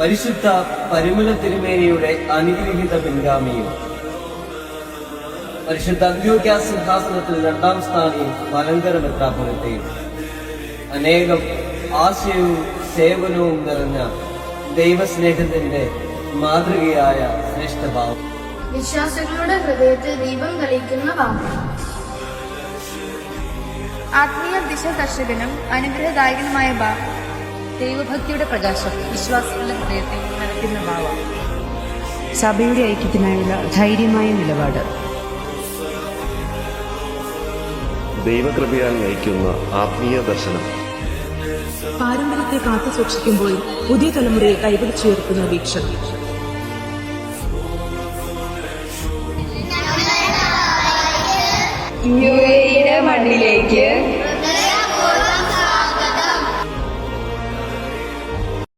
പരിശുദ്ധ പരിമല തിരുമേനിയുടെ അനുഗ്രഹീത പിൻഗാമിയും പരിശുദ്ധ അന്ത്യോക്യ സിംഹാസനത്തിൽ 2ാം സ്ഥാനിയും മലങ്കര മെത്രാപ്പൊലീത്തയും അനേകം ആശയവും സേവനവും നിറഞ്ഞ ദൈവസ്നേഹത്തിന്റെ മാതൃകയായ ശ്രേഷ്ഠഭാവം, വിശ്വാസികളുടെ ഹൃദയത്തിൽ ദീപം തെളിയിക്കുന്ന ഭാവം, ആത്മീയ ദിശദർശകനും അനുഗ്രഹദായകനുമായ ഭാവം, ദൈവഭക്തിയുടെ പ്രകാശം വിശ്വാസികളുടെ ഹൃദയത്തെ നിറയ്ക്കുന്ന ഭാവം, സഭയുടെ ഐക്യത്തിനായുള്ള ധൈര്യമായ നിലപാട്, ദൈവകൃപയാൽ നയിക്കുന്ന ആത്മീയ ദർശനം, പാരമ്പര്യത്തെ കാത്തു സൂക്ഷിക്കുമ്പോൾ പുതിയ തലമുറയെ കൈപിടിച്ചുയർത്തുന്ന വീക്ഷണം. യുഎഇയുടെ മണ്ണിലേക്ക്